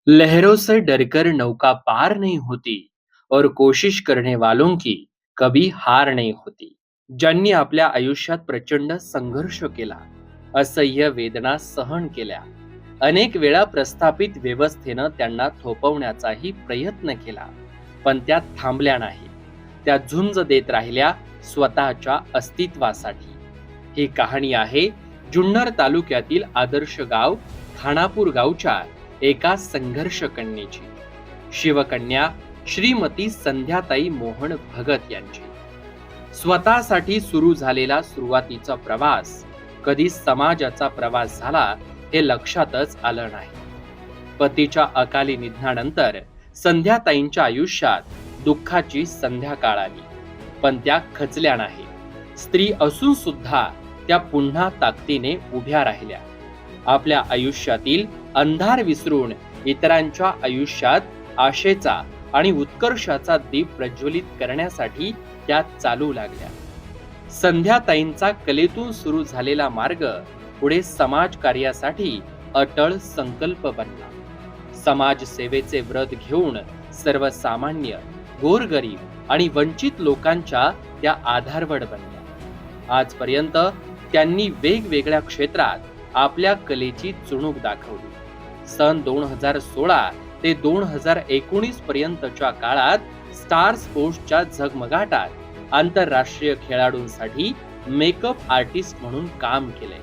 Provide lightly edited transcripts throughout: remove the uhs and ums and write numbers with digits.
लहरों से डरकर नौका पार नहीं होती और कोशिश करने वालों की कभी हार नाही होती. ज्यांनी आपल्या आयुष्यात प्रचंड संघर्ष केला, असह्य वेदना सहन केल्या, अनेक वेळा प्रस्थापित व्यवस्थेनं त्यांना थोपवण्याचाही प्रयत्न केला, पण त्या थांबल्या नाही. त्या झुंज देत राहिल्या स्वतःच्या अस्तित्वासाठी. ही कहाणी आहे जुन्नर तालुक्यातील आदर्श गाव खानापूर गावच्या एका संघर्ष कन्येची. शिवकन्या श्रीमती संध्याताई मोहन भगत यांची. स्वतःसाठी सुरू झालेला सुरुवातीचा प्रवास कधी समाजाचा प्रवास झाला हे लक्षातच आलं नाही. पतीच्या अकाली निधनानंतर संध्याताईंच्या आयुष्यात दुःखाची संध्याकाळ आली, पण त्या खचल्या नाही. स्त्री असून सुद्धा त्या पुन्हा ताकदीने उभ्या राहिल्या. आपल्या आयुष्यातील अंधार विसरून इतरांच्या आयुष्यात आशेचा आणि उत्कर्षाचा दीप प्रज्वलित करण्यासाठी त्या चालू लागल्या. संध्याताईंचा कलेतून सुरू झालेला मार्ग पुढे समाज कार्यासाठी अटळ संकल्प बनला. समाज सेवेचे व्रत घेऊन सर्वसामान्य, गोरगरीब आणि वंचित लोकांच्या त्या आधारवड बनल्या. आजपर्यंत त्यांनी वेगवेगळ्या क्षेत्रात आपल्या कलेची चुणूक दाखवली. सन 2016 ते 2019 पर्यंतच्या काळात स्टार स्पोर्ट्सच्या झगमगाटात आंतरराष्ट्रीय खेळाडूंसाठी मेकअप आर्टिस्ट म्हणून काम केले.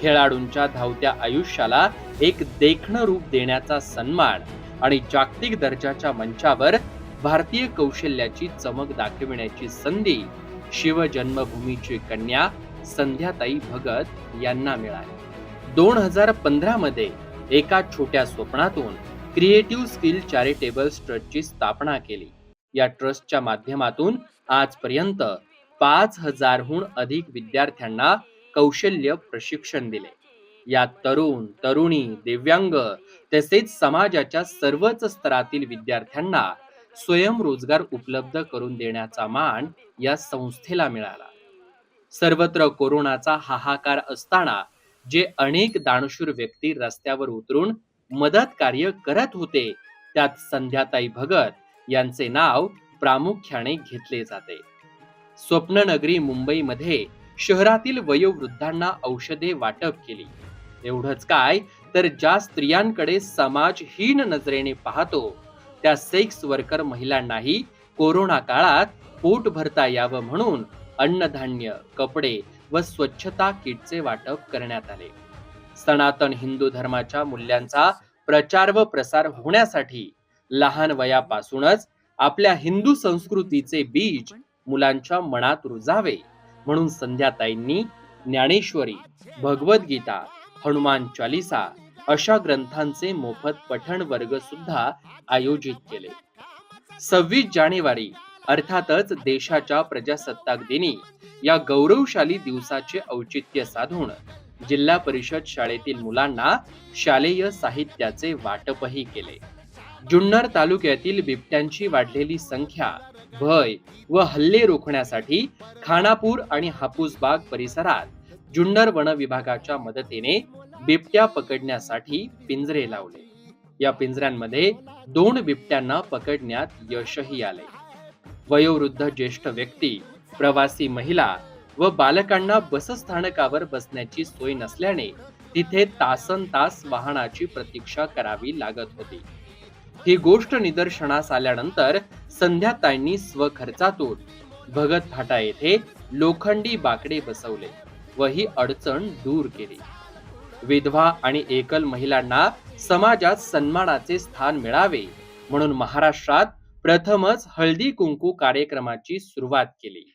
खेळाडूंच्या धावत्या आयुष्याला एक देखणं रूप देण्याचा सन्मान आणि जागतिक दर्जाच्या मंचावर भारतीय कौशल्याची चमक दाखविण्याची संधी शिवजन्मभूमीची कन्या संध्याताई भगत यांना मिळाली. 2015 मध्ये एका छोट्या स्वप्नातून क्रिएटिव्ह स्किल चॅरिटेबल ट्रस्टची स्थापना केली. या ट्रस्टच्या माध्यमातून आजपर्यंत 5,000 हून अधिक विद्यार्थ्यांना कौशल्य प्रशिक्षण दिले. यात तरुण, तरुणी, दिव्यांग तसेच समाजाच्या सर्वच स्तरातील विद्यार्थ्यांना स्वयंरोजगार उपलब्ध करून देण्याचा मान या संस्थेला मिळाला. सर्वत्र कोरोनाचा हाहाकार असताना जे अनेक दानशूर व्यक्ती रस्त्यावर उतरून मदत कार्य करत होते, त्यात संध्याताई भगत यांचे नाव प्रामुख्याने घेतले जाते. स्वप्ननगरी मुंबईमध्ये शहरातील वयोवृद्धांना औषधे वाटप केली. एवढंच काय, तर ज्या स्त्रियांकडे समाज हीन नजरेने पाहतो त्या सेक्स वर्कर महिलांनाही कोरोना काळात पोट भरता यावं म्हणून अन्नधान्य, कपडे व स्वच्छता किटचे वाटप करण्यात आले. सनातन हिंदू धर्माच्या मूल्यांचा प्रचार व प्रसार होण्यासाठी लहान वयापासूनच आपल्या हिंदू संस्कृतीचे बीज मुलांच्या मनात रुजावे म्हणून संध्याताईंनी ज्ञानेश्वरी, भगवद्गीता, हनुमान चालीसा अशा ग्रंथांचे मोफत पठण वर्ग सुद्धा आयोजित केले. 26 जानेवारी अर्थातच देशाच्या प्रजासत्ताक दिनी या गौरवशाली दिवसाचे औचित्य साधून जिल्हा परिषद शाळेतील मुलांना शालेय साहित्याचे वाटपही केले. जुन्नर तालुक्यातील बिबट्यांची वाढलेली संख्या, भय व हल्ले रोखण्यासाठी खानापूर आणि हापूसबाग परिसरात जुन्नर वन विभागाच्या मदतीने बिबट्या पकडण्यासाठी पिंजरे लावले. या पिंजऱ्यांमध्ये 2 बिबट्यांना पकडण्यात यशही आले. वयोवृद्ध ज्येष्ठ व्यक्ती, प्रवासी महिला व बालकांना बसस्थानकावर बसण्याची सोय नसल्याने तिथे तासनतास वाहनाची प्रतीक्षा करावी लागत होती. ही गोष्ट निदर्शनास आल्यानंतर संध्याताईंनी स्वखर्चातून भगत फाटा येथे लोखंडी बाकडे बसवले व ही अडचण दूर केली. विधवा आणि एकल महिलांना समाजात सन्मानाचे स्थान मिळावे म्हणून महाराष्ट्रात प्रथमच हळदी कुंकू कार्यक्रमाची सुरुवात केली.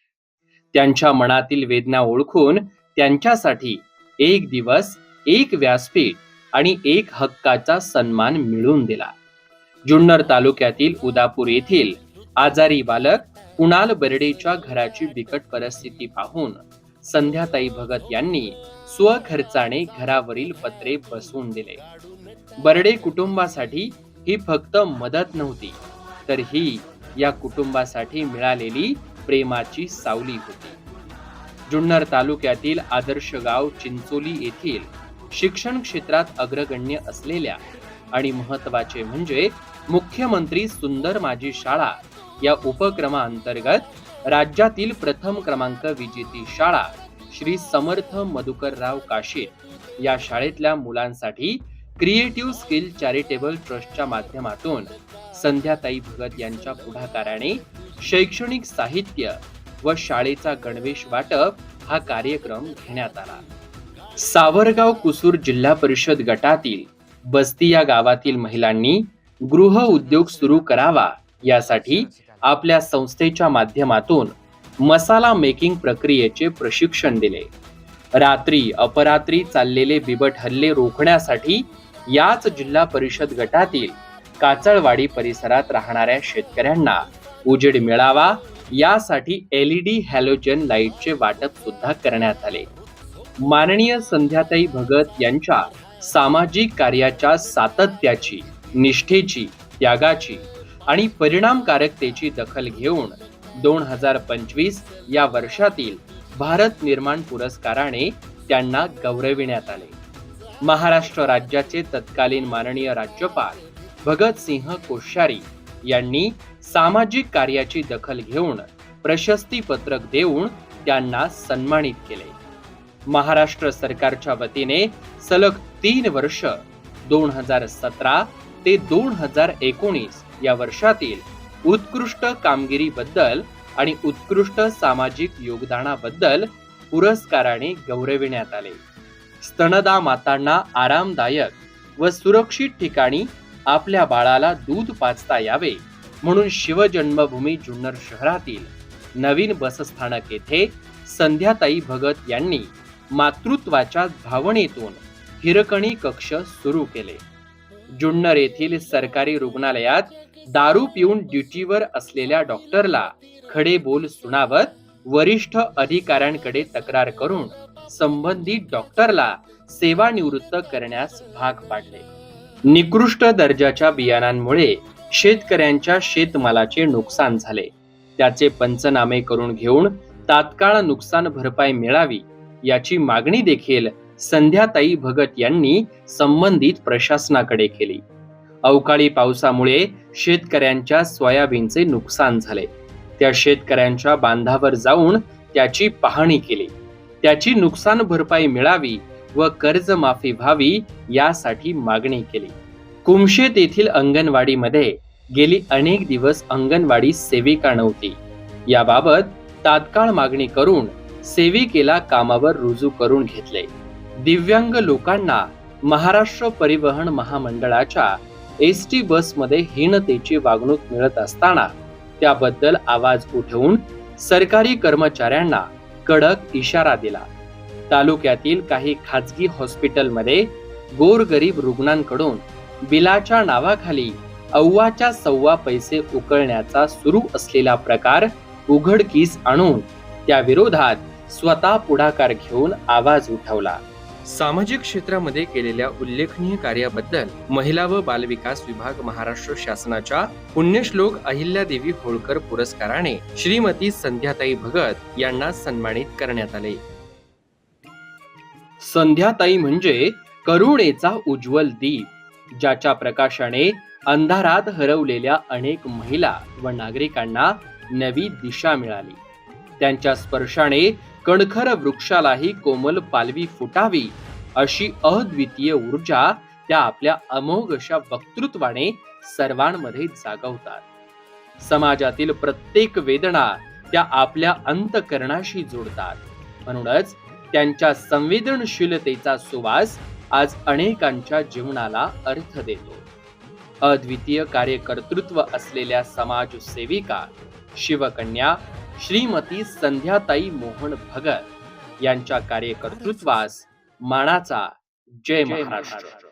त्यांच्या मनातील वेदना ओळखून त्यांच्यासाठी एक दिवस, एक व्यासपीठ आणि एक हक्काचा सन्मान मिळवून दिला. जुन्नर तालुक्यातील उदापूर येथील आजारी बालक कुणाल बर्डेच्या घराची बिकट परिस्थिती पाहून संध्याताई भगत यांनी स्वखर्चाने घरावरील पत्रे बसवून दिले. बर्डे कुटुंबासाठी ही फक्त मदत नव्हती, तर ही या कुटुंबासाठी मिळालेली प्रेमाची सावली होती. जुन्नर तालुक्यातील आदर्श गाव चिंचोली येथील शिक्षण क्षेत्रात अग्रगण्य असलेल्या आणि महत्वाचे म्हणजे मुख्यमंत्री सुंदर माझी शाळा या उपक्रमाअंतर्गत राज्यातील प्रथम क्रमांक विजेती शाळा श्री समर्थ मधुकरराव काशीद या शाळेतल्या मुलांसाठी क्रिएटिव्ह स्किल चॅरिटेबल ट्रस्टच्या माध्यमातून संध्याताई भगत यांच्या पुढाकाराने शैक्षणिक साहित्य व शाळेचा गणवेश वाटप हा कार्यक्रम घेण्यात आला. सावरगाव कुसूर जिल्हा परिषद गटातील बस्ती या गावातील महिलांनी गृह उद्योग सुरू करावा यासाठी आपल्या संस्थेच्या माध्यमातून मसाला मेकिंग प्रक्रियेचे प्रशिक्षण दिले. रात्री अपरात्री चाललेले बिबट हल्ले रोखण्यासाठी याच जिल्हा परिषद गटातील काचळवाडी परिसरात राहणाऱ्या शेतकऱ्यांना उजेड मिळावा यासाठी LED हॅलोजन लाईटचे वाटप सुद्धा करण्यात आले. माननीय संध्याताई भगत यांच्या सामाजिक कार्याच्या सातत्याची, निष्ठेची, त्यागाची आणि परिणामकारकतेची दखल घेऊन 2025 या वर्षातील भारत निर्माण पुरस्काराने त्यांना गौरविण्यात आले. महाराष्ट्र राज्याचे तत्कालीन माननीय राज्यपाल भगतसिंह कोश्यारी यांनी सामाजिक कार्याची दखल घेऊन प्रशस्ती पत्रक देऊन त्यांना सन्मानित केले. महाराष्ट्र सरकारच्या वतीने सलग 3 वर्ष 2017 ते 2019 या वर्षातील उत्कृष्ट कामगिरीबद्दल आणि उत्कृष्ट सामाजिक योगदानाबद्दल पुरस्काराने गौरविण्यात आले. स्तनदा मातांना आरामदायक व सुरक्षित ठिकाणी आपल्या बाळाला दूध पाजता यावे म्हणून शिवजन्मभूमी जुन्नर शहरातील नवीन बसस्थानक येथे संध्याताई भगत यांनी मातृत्वाच्या भावनेतून हिरकणी कक्ष सुरू केले. जुन्नर येथील सरकारी रुग्णालयात दारू पिऊन ड्युटीवर असलेल्या डॉक्टरला खडे बोल सुनावत वरिष्ठ अधिकाऱ्यांकडे तक्रार करून संबंधित डॉक्टरला सेवानिवृत्त करण्यास भाग पाडले. निकृष्ट दर्जाच्या बियाणांमुळे शेतकऱ्यांच्या शेतमालाचे नुकसान झाले. त्याचे पंचनामे करून घेऊन तात्काळ नुकसान भरपाई मिळावी याची मागणी देखील संध्याताई भगत यांनी संबंधित प्रशासनाकडे केली. अवकाळी पावसामुळे शेतकऱ्यांच्या सोयाबीनचे नुकसान झाले. त्या शेतकऱ्यांच्या बांधावर जाऊन त्याची पाहणी केली. त्याची नुकसान भरपाई मिळावी व कर्जमाफी व्हावी यासाठी मागणी केली. कुमशेत येथील अंगणवाडीमध्ये गेली अनेक दिवस अंगणवाडी सेविका नव्हती. याबाबत तात्काळ मागणी करून सेविकेला कामावर रुजू करून घेतले. दिव्यांग लोकांना महाराष्ट्र परिवहन महामंडळाच्या ST बसमध्ये हीनतेची वागणूक मिळत असताना त्याबद्दल आवाज उठवून सरकारी कर्मचाऱ्यांना कडक इशारा दिला. तालुक्यातील काही खाजगी हॉस्पिटलमध्ये गोरगरीब रुग्णांकडून बिलाच्या नावाखाली अव्वाच्या सव्वा पैसे उकळण्याचा सुरू असलेला प्रकार उघडकीस आणून त्या विरोधात स्वतः पुढाकार घेऊन आवाज उठवला. सामाजिक क्षेत्रामध्ये केलेल्या उल्लेखनीय कार्याबद्दल महिला व बालविकास विभाग महाराष्ट्र शासनाच्या पुण्यश्लोक अहिल्यादेवी होळकर पुरस्काराने श्रीमती संध्याताई भगत यांना सन्मानित करण्यात आले. संध्याताई म्हणजे करुणेचा उज्ज्वल दीप, ज्याच्या प्रकाशाने अंधारात हरवलेल्या अनेक महिला व नागरिकांना नवी दिशा मिळाली. त्यांच्या स्पर्शाने कणखर वृक्षालाही कोमल पालवी फुटावी अशी अद्वितीय ऊर्जा त्या आपल्या अमोघ अशा वक्तृत्वाने सर्वांमध्ये जागवतात. समाजातील प्रत्येक वेदना त्या आपल्या अंतःकरणाशी जोडतात. म्हणूनच त्यांच्या संवेदनशीलतेचा सुवास आज अनेकांच्या जीवनाला अर्थ देतो. अद्वितीय कार्यकर्तृत्व असलेल्या समाजसेविका शिवकन्या श्रीमती संध्याताई मोहन भगत यांच्या कार्यकर्तृत्वास मानाचा जय महाराष्ट्र.